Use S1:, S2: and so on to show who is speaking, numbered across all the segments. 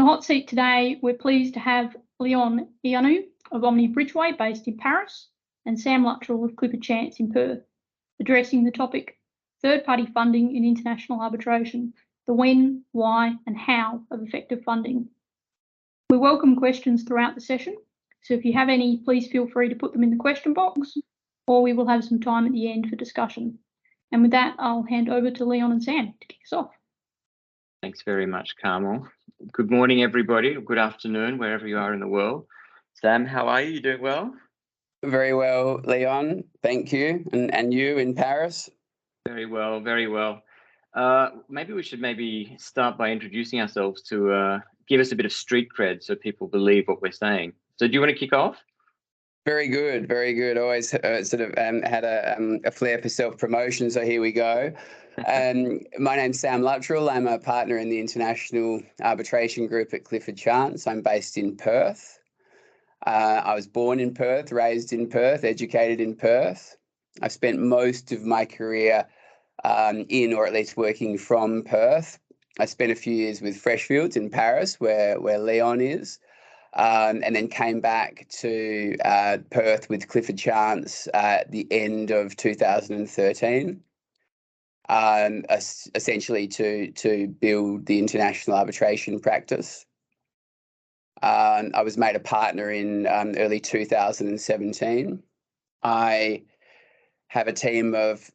S1: the hot seat today, we're pleased to have Ioannou of Omni Bridgeway based in Paris and Sam Luttrell of Clifford in Perth, addressing the topic third-party funding in international arbitration, the when, why and how of effective funding. We welcome questions throughout the session, so if you have any, please feel free to put them in the question box, or we will have some time at the end for discussion. And with that, I'll hand over to Leon and Sam to kick us off.
S2: Thanks very much, Carmel. Good morning, everybody. Good afternoon, wherever you are in the world. Sam, how are you? You doing well?
S3: Very well, Leon. Thank you. And you in Paris?
S2: Very well, very well. Maybe we should start by introducing ourselves to give us a bit of street cred so people believe what we're saying. So do you want to kick off?
S3: Very good, very good. Always had a flair for self-promotion, so here we go. My name's Sam Luttrell. I'm a partner in the International Arbitration Group at Clifford. I'm based in Perth. I was born in Perth, raised in Perth, educated in Perth. I've spent most of my career in, or at least working from, Perth. I spent a few years with Freshfields in Paris, where Leon is, and then came back to Perth with Clifford Chance at the end of 2013. Essentially to build the international arbitration practice. I was made a partner in early 2017. I have a team of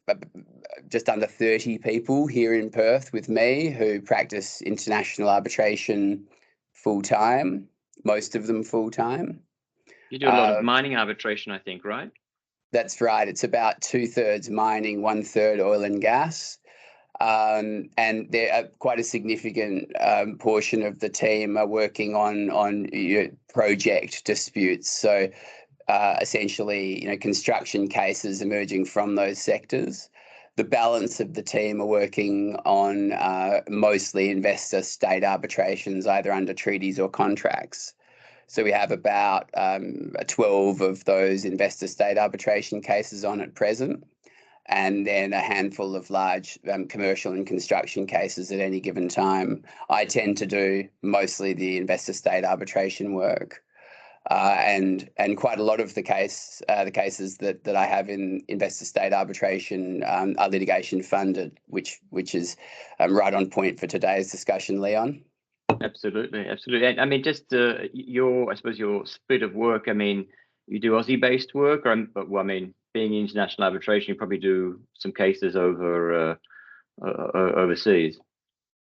S3: just under 30 people here in Perth with me who practice international arbitration full-time, most of them full-time.
S2: You do a lot of mining arbitration, I think, right?
S3: That's right. It's about 2/3 mining, 1/3 oil and gas. And there quite a significant portion of the team are working on project disputes. So essentially, construction cases emerging from those sectors. The balance of the team are working on mostly investor-state arbitrations, either under treaties or contracts. So we have about 12 of those investor-state arbitration cases on at present, and then a handful of large commercial and construction cases at any given time. I tend to do mostly the investor-state arbitration work, and quite a lot of the cases that I have in investor-state arbitration are litigation funded, which is right on point for today's discussion, Leon.
S2: Absolutely. I mean, just your split of work. I mean, you do Aussie-based work, being international arbitration, you probably do some cases overseas.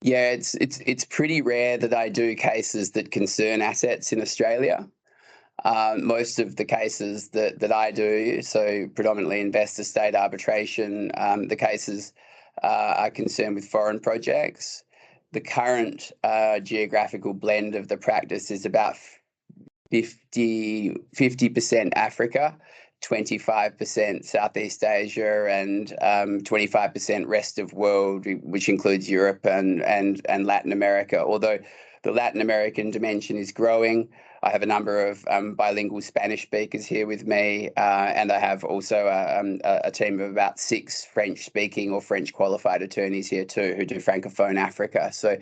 S3: Yeah, it's pretty rare that I do cases that concern assets in Australia. Most of the cases that I do, so predominantly investor-state arbitration, the cases are concerned with foreign projects. The current geographical blend of the practice is about 50% Africa, 25% Southeast Asia, and 25% rest of world, which includes Europe and Latin America. Although the Latin American dimension is growing, I have a number of bilingual Spanish speakers here with me, and I have also a team of about 6 French-speaking or French-qualified attorneys here too, who do Francophone Africa. So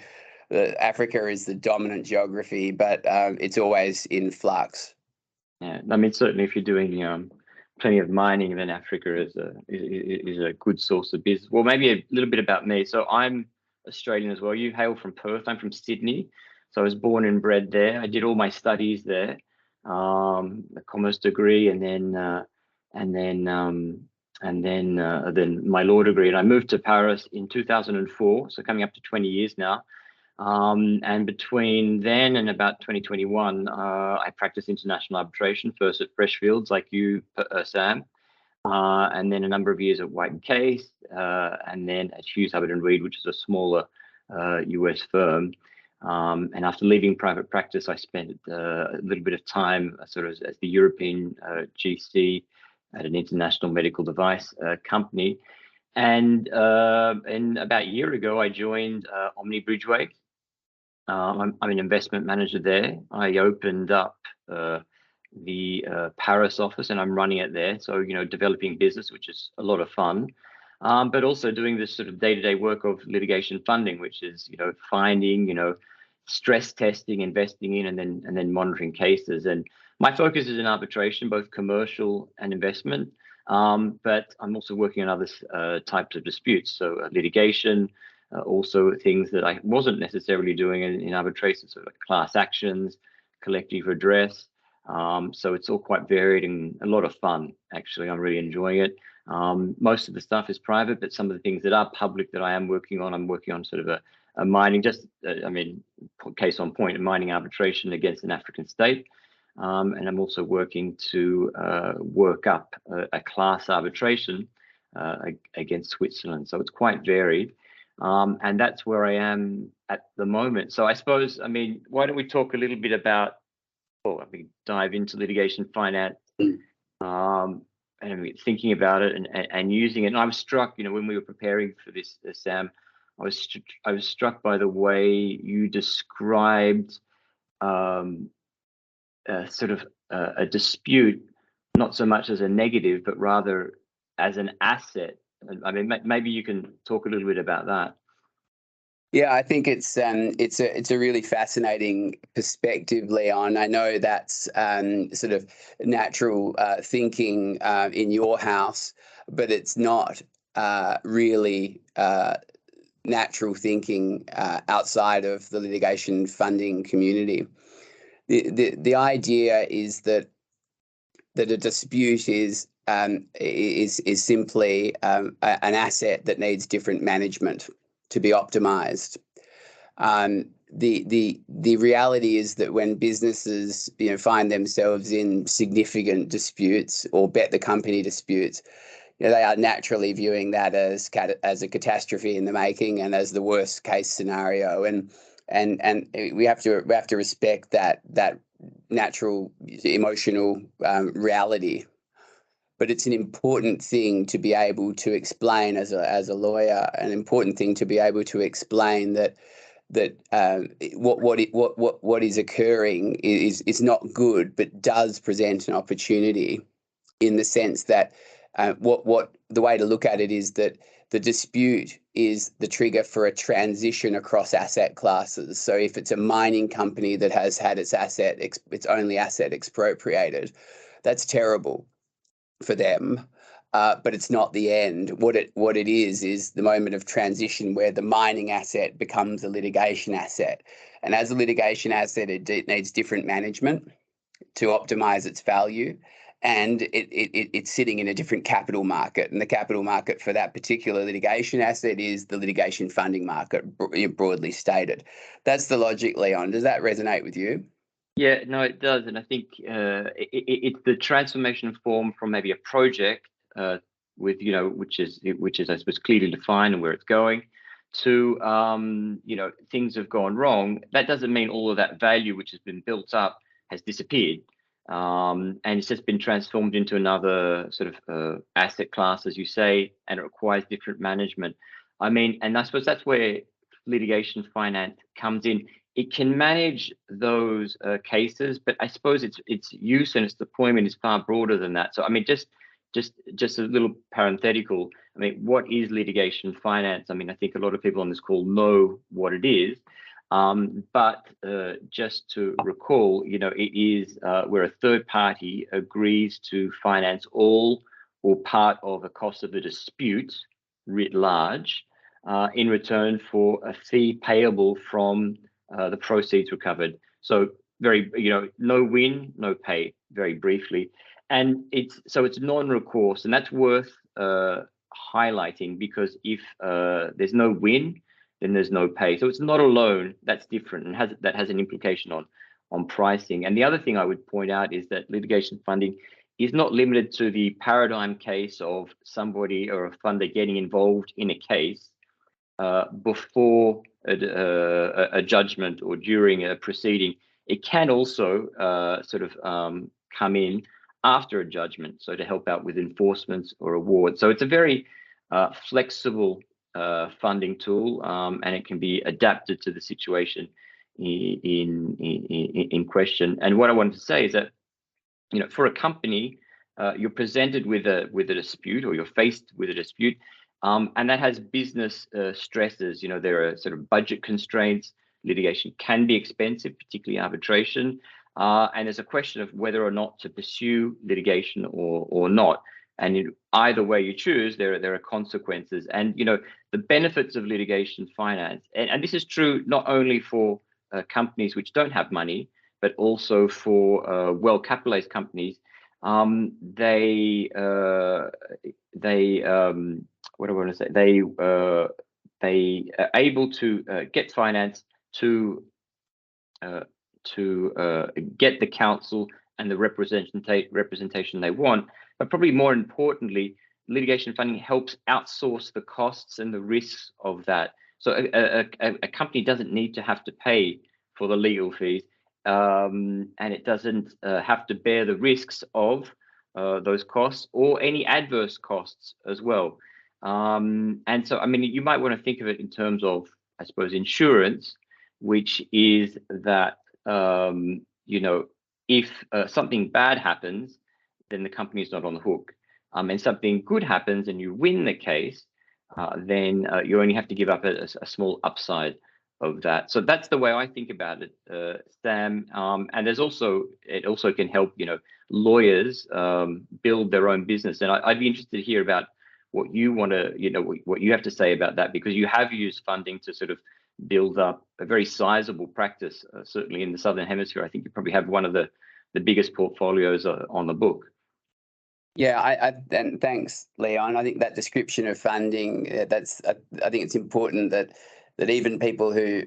S3: Africa is the dominant geography, but it's always in flux.
S2: Yeah, I mean, certainly if you're doing plenty of mining, then Africa is a good source of business. Well, maybe a little bit about me. So I'm Australian as well. You hail from Perth. I'm from Sydney. So I was born and bred there. I did all my studies there, a commerce degree, and then my law degree. And I moved to Paris in 2004, so coming up to 20 years now. And between then and about 2021, I practiced international arbitration, first at Freshfields, like you, Sam, and then a number of years at White & Case, and then at Hughes, Hubbard & Reed, which is a smaller US firm. And after leaving private practice, I spent a little bit of time sort of as the European GC at an international medical device company. And about a year ago, I joined Omni Bridgeway. I'm an investment manager there. I opened up the Paris office, and I'm running it there. So, developing business, which is a lot of fun, but also doing this sort of day-to-day work of litigation funding, which is, finding, stress testing, investing in, and then monitoring cases. And my focus is in arbitration, both commercial and investment. But I'm also working on other types of disputes, so litigation, also things that I wasn't necessarily doing in arbitration, so like class actions, collective redress. So it's all quite varied and a lot of fun, actually. I'm really enjoying it. Most of the stuff is private, but some of the things that are public that I am working on, I'm working on sort of a mining, case on point, a mining arbitration against an African state. And I'm also working to work up a class arbitration against Switzerland. So it's quite varied. And that's where I am at the moment. So I suppose, why don't we talk a little bit about, dive into litigation finance, and thinking about it and using it. And I was struck, when we were preparing for this, Sam, I was struck by the way you described sort of a dispute, not so much as a negative, but rather as an asset. Maybe you can talk a little bit about that.
S3: Yeah, I think it's a really fascinating perspective, Leon. I know that's sort of natural thinking in your house, but it's not really natural thinking outside of the litigation funding community. The idea is that a dispute is simply an asset that needs different management to be optimized. The reality is that when businesses find themselves in significant disputes or bet the company disputes, they are naturally viewing that as a catastrophe in the making and as the worst case scenario. And we have to respect that natural emotional reality. But it's an important thing to be able to explain as a lawyer, an important thing to be able to explain that what is occurring is not good, but does present an opportunity, in the sense that the way to look at it is that the dispute is the trigger for a transition across asset classes. So if it's a mining company that has had its only asset expropriated, that's terrible for them, but it's not the end. What it is the moment of transition where the mining asset becomes a litigation asset, and as a litigation asset, it needs different management to optimize its value, and it's sitting in a different capital market, and the capital market for that particular litigation asset is the litigation funding market, broadly stated. That's the logic, Leon. Does that resonate with you?
S2: Yeah, no, it does, and I think it's the transformation form from maybe a project with which is I suppose clearly defined and where it's going, to things have gone wrong. That doesn't mean all of that value which has been built up has disappeared, and it's just been transformed into another sort of asset class, as you say, and it requires different management. And I suppose that's where litigation finance comes in. It can manage those cases, but I suppose its use and its deployment is far broader than that. So just a little parenthetical. What is litigation finance? I think a lot of people on this call know what it is, but just to recall, it is where a third party agrees to finance all or part of a cost of the dispute writ large, in return for a fee payable from the proceeds recovered. So very, no win, no pay, very briefly. And it's non-recourse, and that's worth highlighting, because if there's no win, then there's no pay. So it's not a loan. That's different, and that has an implication on pricing. And the other thing I would point out is that litigation funding is not limited to the paradigm case of somebody or a funder getting involved in a case before a judgment or during a proceeding. It can also come in after a judgment, so to help out with enforcements or awards. So it's a very flexible funding tool, and it can be adapted to the situation in question. And what I wanted to say is that, for a company, you're presented with a dispute, or you're faced with a dispute. And that has business stresses. There are sort of budget constraints, litigation can be expensive, particularly arbitration. And there's a question of whether or not to pursue litigation or not. And either way you choose, there are consequences. And the benefits of litigation finance, and this is true not only for companies which don't have money, but also for well-capitalized companies. They what do I want to say? They are able to get finance to get the counsel and the representation they want. But probably more importantly, litigation funding helps outsource the costs and the risks of that. So a company doesn't need to have to pay for the legal fees, and it doesn't have to bear the risks of those costs or any adverse costs as well. And so, I mean, you might want to think of it in terms of, I suppose, insurance, which is that, if something bad happens, then the company is not on the hook. And something good happens and you win the case, then you only have to give up a small upside of that. So that's the way I think about it, Sam. And it also can help, lawyers build their own business. And I'd be interested to hear about what you want to, what you have to say about that, because you have used funding to sort of build up a very sizable practice, certainly in the Southern Hemisphere. I think you probably have one of the biggest portfolios on the book.
S3: Yeah, and thanks, Leon. I think that description of funding, I think it's important that even people who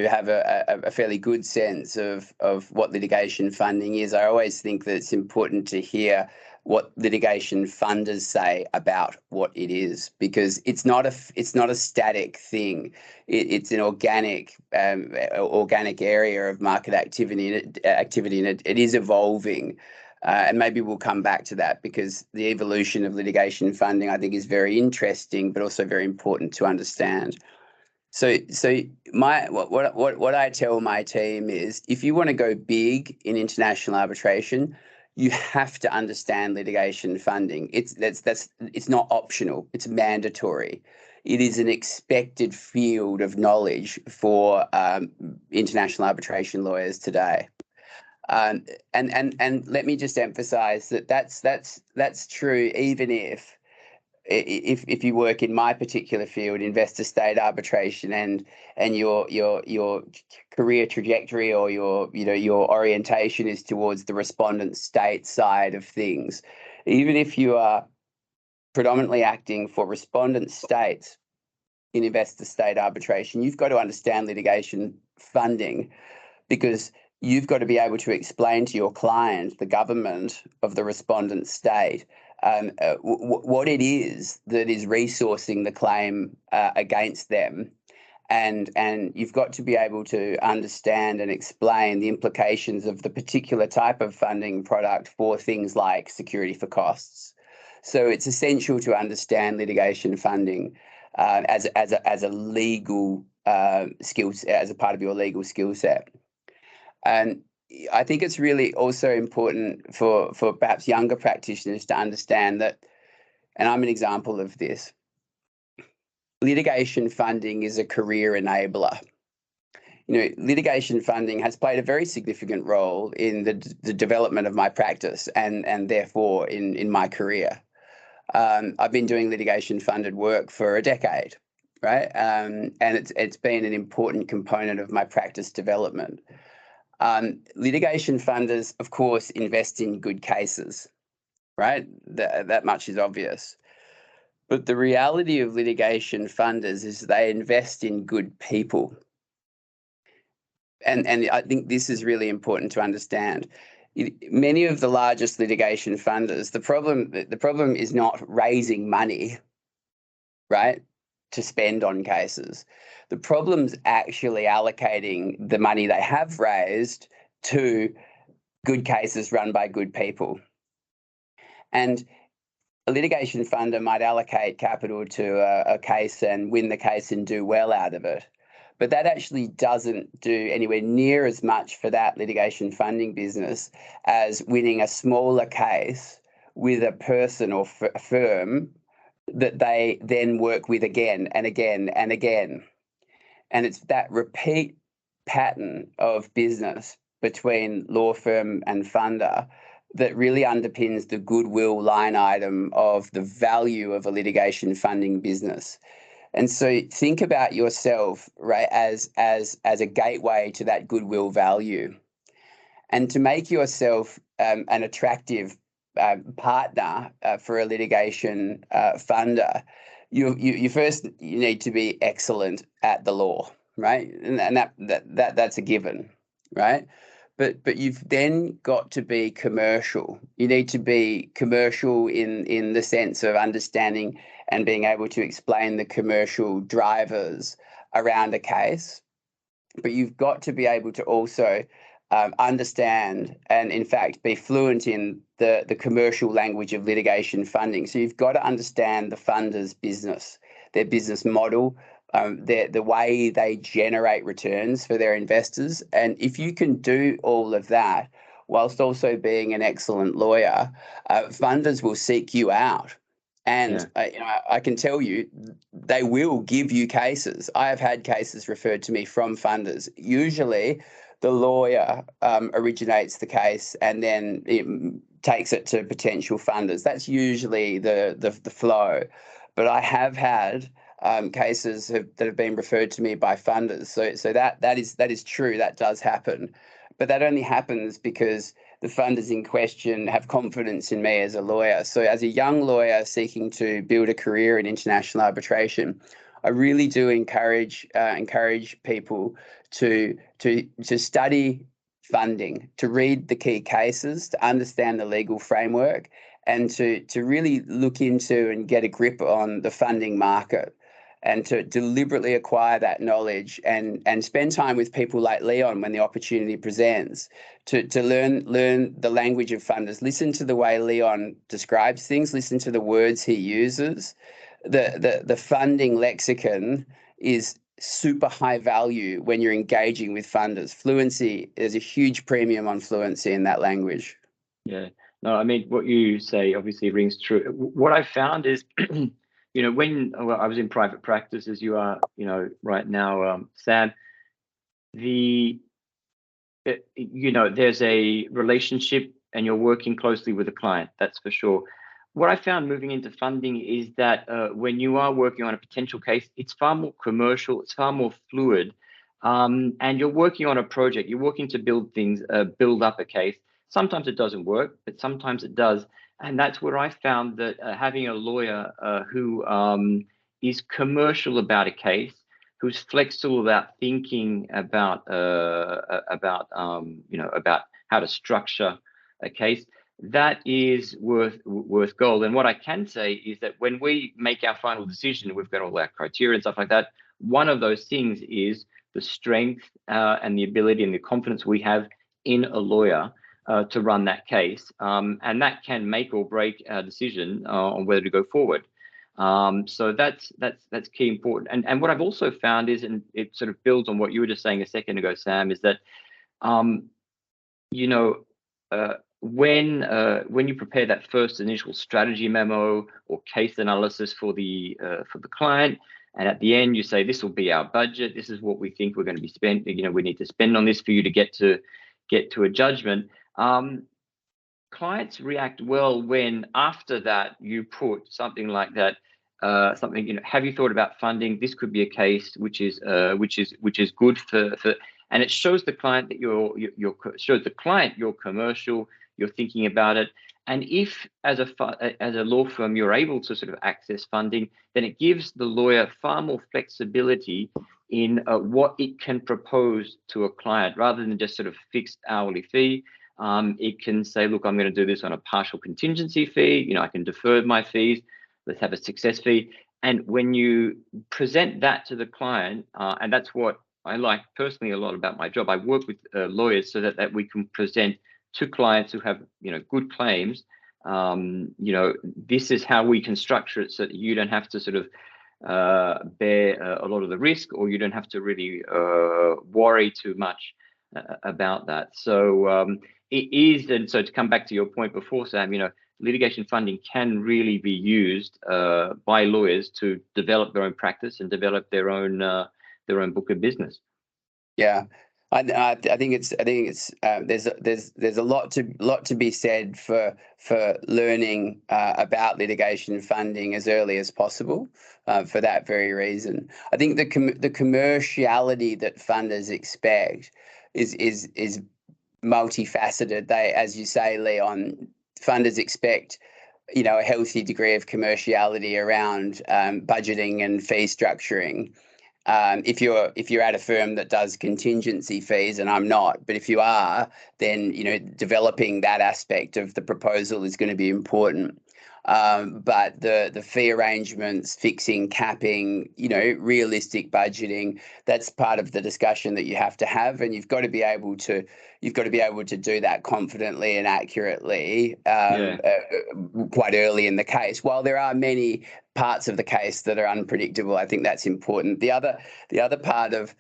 S3: have a fairly good sense of what litigation funding is, I always think that it's important to hear what litigation funders say about what it is, because it's not a static thing. It's an organic area of market activity, and it is evolving. And maybe we'll come back to that, because the evolution of litigation funding, I think, is very interesting, but also very important to understand. So what I tell my team is, if you want to go big in international arbitration, you have to understand litigation funding. It's not optional. It's mandatory. It is an expected field of knowledge for international arbitration lawyers today. And let me just emphasize that that's true even if you work in my particular field, investor state arbitration, and your career trajectory or your orientation is towards the respondent state side of things. Even if you are predominantly acting for respondent states in investor state arbitration, you've got to understand litigation funding, because you've got to be able to explain to your client, the government of the respondent state, what it is that is resourcing the claim against them. And you've got to be able to understand and explain the implications of the particular type of funding product for things like security for costs. So it's essential to understand litigation funding as a legal skills, as a part of your legal skill set. And I think it's really also important for perhaps younger practitioners to understand that, and I'm an example of this, litigation funding is a career enabler. Litigation funding has played a very significant role in the development of my practice and therefore in my career. I've been doing litigation funded work for a decade, right? And it's been an important component of my practice development. Litigation funders, of course, invest in good cases, right? That much is obvious. But the reality of litigation funders is they invest in good people. And I think this is really important to understand. Many of the largest litigation funders, the problem is not raising money, right, to spend on cases. The problem's actually allocating the money they have raised to good cases run by good people. And a litigation funder might allocate capital to a case and win the case and do well out of it. But that actually doesn't do anywhere near as much for that litigation funding business as winning a smaller case with a person or a firm that they then work with again and again and again. And it's that repeat pattern of business between law firm and funder that really underpins the goodwill line item of the value of a litigation funding business. And so think about yourself, right, as a gateway to that goodwill value. And to make yourself an attractive partner for a litigation funder, you first need to be excellent at the law, right? And that's a given, right? But you've then got to be commercial. You need to be commercial in the sense of understanding and being able to explain the commercial drivers around a case. But you've got to be able to also understand and, in fact, be fluent in the commercial language of litigation funding. So you've got to understand the funder's business, their business model, the way they generate returns for their investors. And if you can do all of that whilst also being an excellent lawyer, funders will seek you out. And I can tell you, they will give you cases. I have had cases referred to me from funders. Usually, the lawyer originates the case and then it takes it to potential funders. That's usually the flow. But I have had cases that have been referred to me by funders. So that is true. That does happen. But that only happens because the funders in question have confidence in me as a lawyer. So as a young lawyer seeking to build a career in international arbitration, I really do encourage people to study funding, to read the key cases, to understand the legal framework, and to really look into and get a grip on the funding market, and to deliberately acquire that knowledge and spend time with people like Leon when the opportunity presents to learn the language of funders. Listen to the way Leon describes things, listen to the words he uses. The funding lexicon is super high value when you're engaging with funders. Fluency, there's a huge premium on fluency in that language.
S2: Yeah, no, I mean, what you say obviously rings true. What I found is, when I was in private practice, as you are, right now, Sam, there's a relationship and you're working closely with a client, that's for sure. What I found moving into funding is that when you are working on a potential case, it's far more commercial, it's far more fluid, and you're working on a project, you're working to build things, build up a case. Sometimes it doesn't work, but sometimes it does. And that's where I found that having a lawyer who is commercial about a case, who's flexible about thinking about how to structure a case, that is worth gold. And what I can say is that when we make our final decision, we've got all our criteria and stuff like that. One of those things is the strength and the ability and the confidence we have in a lawyer to run that case, and that can make or break our decision on whether to go forward. So that's key important. And what I've also found is, and it sort of builds on what you were just saying a second ago, Sam, is that when you prepare that first initial strategy memo or case analysis for the client, and at the end you say, this will be our budget, this is what we think we're going to be spending, we need to spend on this for you to get to a judgment. Clients react well when after that you put something like that, have you thought about funding? This could be a case which is good for, and it shows the client that you're commercial, you're thinking about it. And if as a law firm you're able to sort of access funding, then it gives the lawyer far more flexibility in what it can propose to a client rather than just sort of fixed hourly fee. It can say, look, I'm going to do this on a partial contingency fee. I can defer my fees. Let's have a success fee. And when you present that to the client, and that's what I like personally a lot about my job. I work with lawyers so that we can present to clients who have, good claims. This is how we can structure it so that you don't have to sort of bear a lot of the risk, or you don't have to really worry too much about that. So it is, and so to come back to your point before, Sam, litigation funding can really be used by lawyers to develop their own practice and develop their own book of business.
S3: Yeah, I think it's there's a lot to be said for learning about litigation funding as early as possible for that very reason. I think the commerciality that funders expect is multifaceted. They, as you say, Leon, funders expect, you know, a healthy degree of commerciality around budgeting and fee structuring. If you're at a firm that does contingency fees, and I'm not, but if you are, then, you know, developing that aspect of the proposal is going to be important. But the fee arrangements, fixing, capping, you know, realistic budgeting, that's part of the discussion that you have to have, and you've got to be able to do that confidently and accurately quite early in the case. While there are many parts of the case that are unpredictable, I think that's important. The other part of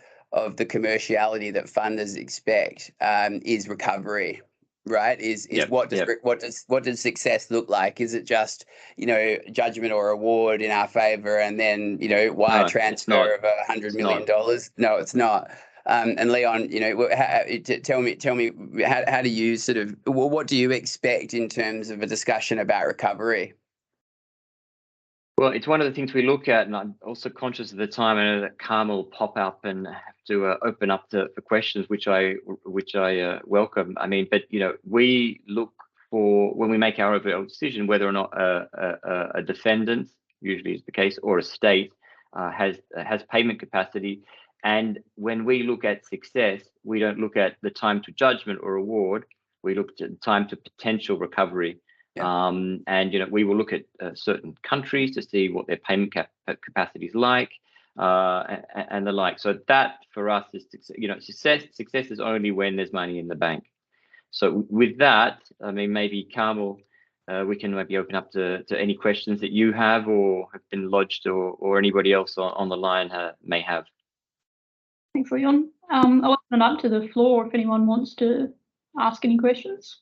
S3: the commerciality that funders expect is recovery. Right? What does success look like? Is it just, you know, judgment or award in our favour, and then, you know, wire transfer of $100 million? No, it's not. And Leon, you know, tell me, how do you sort of, what do you expect in terms of a discussion about recovery?
S2: Well, it's one of the things we look at, and I'm also conscious of the time. I know that Carmel will pop up and have to open up for questions, which I welcome. I mean, but, you know, we look for, when we make our overall decision, whether or not a defendant, usually is the case, or a state has payment capacity. And when we look at success, we don't look at the time to judgment or award. We look at the time to potential recovery. Yeah. And, you know, we will look at certain countries to see what their payment capacity is like, and the like. So that for us is, you know, success is only when there's money in the bank. So with that, I mean, maybe Carmel, we can maybe open up to any questions that you have or have been lodged, or anybody else on the line may have.
S1: Thanks, Leon. I'll open it up to the floor if anyone wants to ask any questions.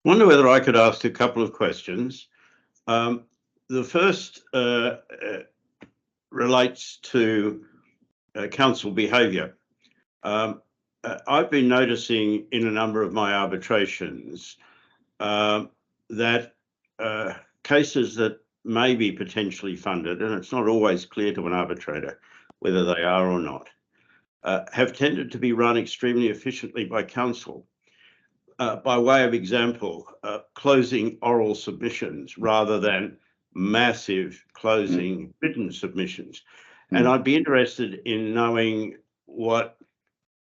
S4: I wonder whether I could ask a couple of questions. The first relates to counsel behaviour. I've been noticing in a number of my arbitrations that cases that may be potentially funded, and it's not always clear to an arbitrator whether they are or not, have tended to be run extremely efficiently by counsel. By way of example, closing oral submissions rather than massive closing written submissions. And I'd be interested in knowing what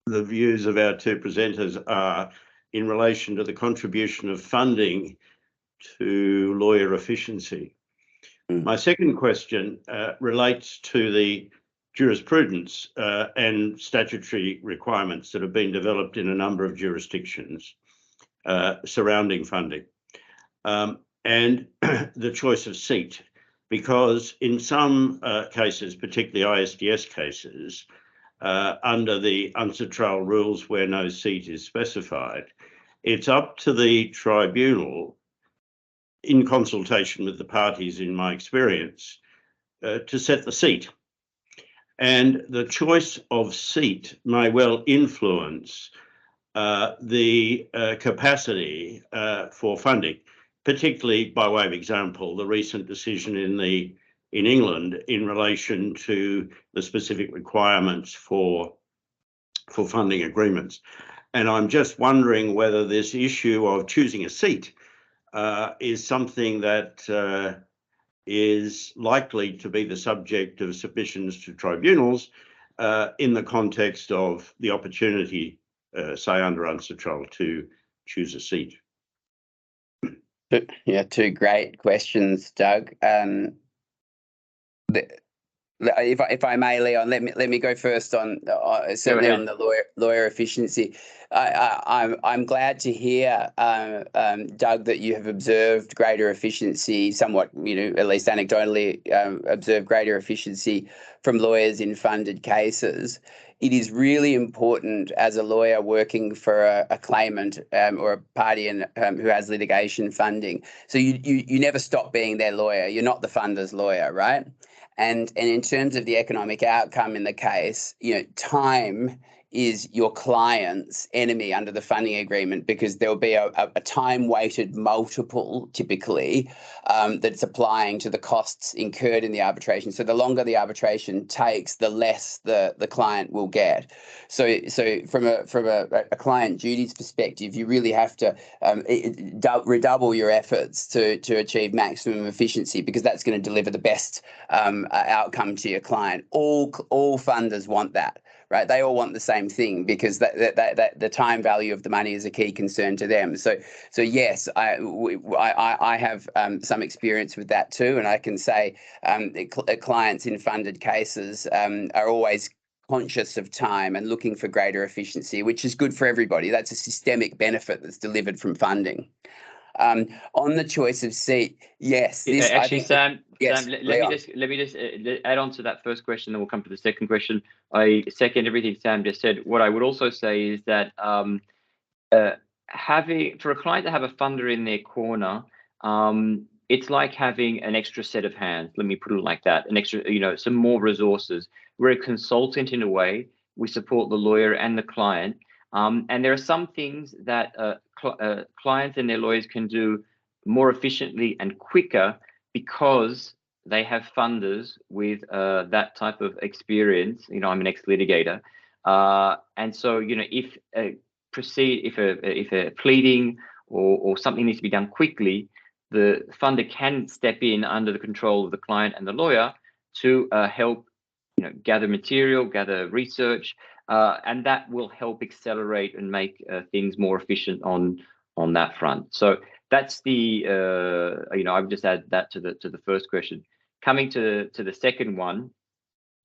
S4: the views of our two presenters are in relation to the contribution of funding to lawyer efficiency. My second question relates to the jurisprudence and statutory requirements that have been developed in a number of jurisdictions surrounding funding, and the choice of seat, because in some cases, particularly ISDS cases, under the UNCITRAL rules where no seat is specified, it's up to the tribunal, in consultation with the parties, in my experience, to set the seat. And the choice of seat may well influence the capacity for funding, particularly by way of example, the recent decision in England in relation to the specific requirements for funding agreements. And I'm just wondering whether this issue of choosing a seat is something that is likely to be the subject of submissions to tribunals in the context of the opportunity, say under UNCITRAL, to choose a seat.
S3: Yeah, two great questions, Doug. If I may, Leon, let me go first on certainly on the lawyer efficiency. I'm glad to hear, Doug, that you have observed greater efficiency, somewhat, you know, at least anecdotally, observed greater efficiency from lawyers in funded cases. It is really important as a lawyer working for a claimant or a party who has litigation funding. So you never stop being their lawyer. You're not the funder's lawyer, right? And in terms of the economic outcome in the case, you know, time is your client's enemy under the funding agreement, because there'll be a time-weighted multiple, typically, that's applying to the costs incurred in the arbitration. So the longer the arbitration takes, the less the client will get. So from a client duties perspective, you really have to redouble your efforts to achieve maximum efficiency, because that's going to deliver the best outcome to your client. All funders want that, right? They all want the same thing, because that the time value of the money is a key concern to them. So yes, I have some experience with that too, and I can say clients in funded cases are always conscious of time and looking for greater efficiency, which is good for everybody. That's a systemic benefit that's delivered from funding. On the choice of seat, yes.
S2: This, actually, Sam,
S3: yes,
S2: Sam, let me just add on to that first question, then we'll come to the second question. I second everything Sam just said. What I would also say is that for a client to have a funder in their corner, it's like having an extra set of hands. Let me put it like that: an extra, some more resources. We're a consultant in a way. We support the lawyer and the client. And there are some things that clients and their lawyers can do more efficiently and quicker because they have funders with that type of experience. I'm an ex-litigator, and so if a pleading or something needs to be done quickly, the funder can step in under the control of the client and the lawyer to help gather material, gather research. And that will help accelerate and make things more efficient on that front. So that's the I would just add that to the first question. Coming to the second one,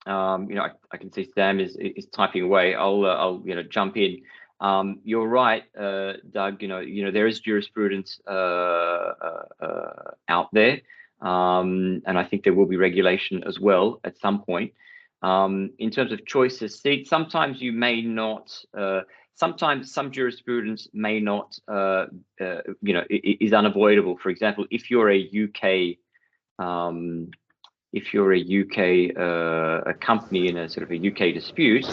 S2: I can see Sam is typing away. I'll jump in. You're right, Doug. There is jurisprudence out there, and I think there will be regulation as well at some point. In terms of choice of seat, sometimes you may not. Sometimes some jurisprudence may not. Is unavoidable. For example, if you're a UK, a company in a sort of a UK dispute,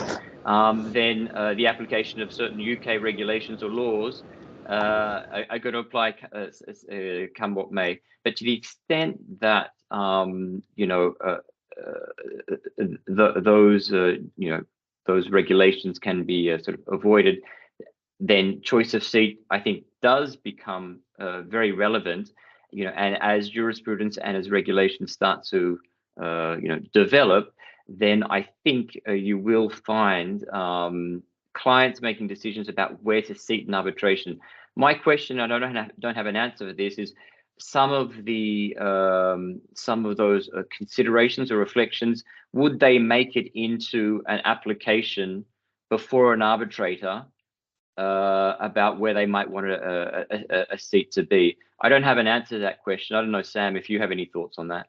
S2: then the application of certain UK regulations or laws are going to apply come what may. But to the extent that those regulations can be sort of avoided, then choice of seat, I think, does become very relevant. And as jurisprudence and as regulations start to develop, then I think you will find clients making decisions about where to seat an arbitration. My question, and I don't have an answer for this, is some of those considerations or reflections, would they make it into an application before an arbitrator about where they might want a seat to be? I don't have an answer to that question. I don't know, Sam, if you have any thoughts on that.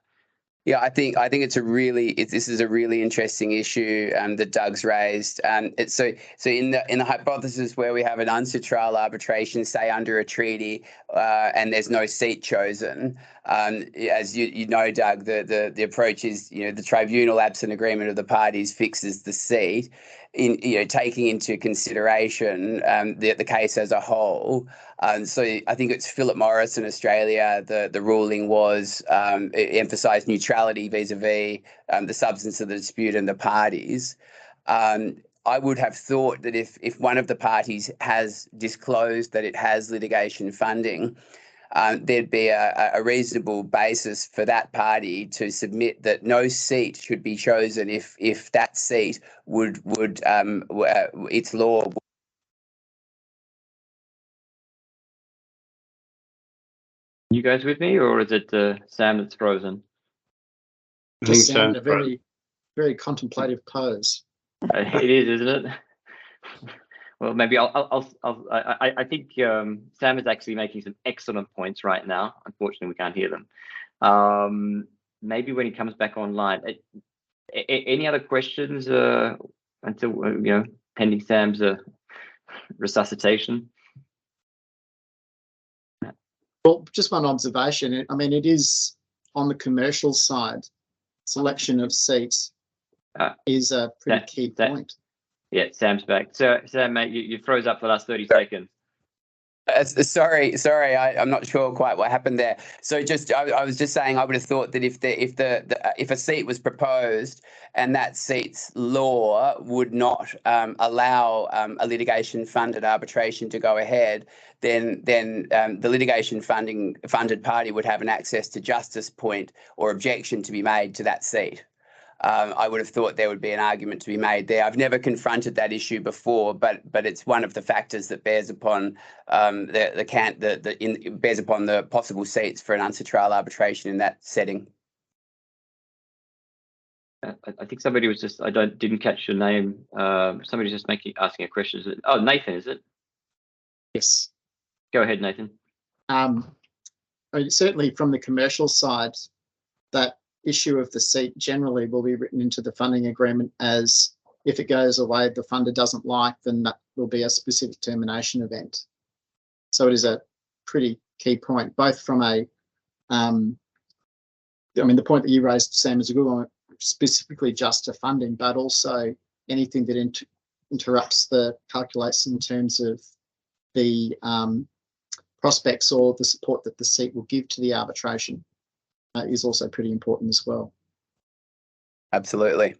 S3: Yeah, I think this is a really interesting issue that Doug's raised. So in the hypothesis where we have an unsuit trial arbitration, say under a treaty, and there's no seat chosen, as you know, Doug, the approach is the tribunal, absent agreement of the parties, fixes the seat. In taking into consideration the case as a whole. So I think it's Philip Morris in Australia. The ruling was it emphasised neutrality vis-a-vis the substance of the dispute and the parties. I would have thought that if one of the parties has disclosed that it has litigation funding, there'd be a reasonable basis for that party to submit that no seat should be chosen if that seat would its law.
S2: You guys with me, or is it Sam that's frozen?
S5: Just Sam in a very, very contemplative pose.
S2: It is, isn't it? Well, maybe I think Sam is actually making some excellent points right now. Unfortunately, we can't hear them. Maybe when he comes back online. Any other questions until pending Sam's resuscitation?
S5: Well, just one observation. I mean, it is on the commercial side. Selection of seats is a pretty key point.
S2: Yeah, Sam's back. So, Sam, mate, you froze up for the last 30 seconds.
S3: Sorry, I'm not sure quite what happened there. So I was just saying, I would have thought that if a seat was proposed and that seat's law would not allow a litigation funded arbitration to go ahead, then the litigation funded party would have an access to justice point or objection to be made to that seat. I would have thought there would be an argument to be made there. I've never confronted that issue before, but it's one of the factors that bears upon bears upon the possible seats for an unser trial arbitration in that setting.
S2: I think somebody was just, didn't catch your name. Somebody was just asking a question. Is it? Oh, Nathan, is it?
S5: Yes.
S2: Go ahead, Nathan.
S5: I mean, certainly from the commercial side, that issue of the seat generally will be written into the funding agreement as if it goes away, the funder doesn't like, then that will be a specific termination event. So it is a pretty key point, both from a, I mean, the point that you raised, Sam, is a good one, specifically just to funding, but also anything that interrupts the calculations in terms of the prospects or the support that the seat will give to the arbitration is also pretty important as well.
S3: Absolutely.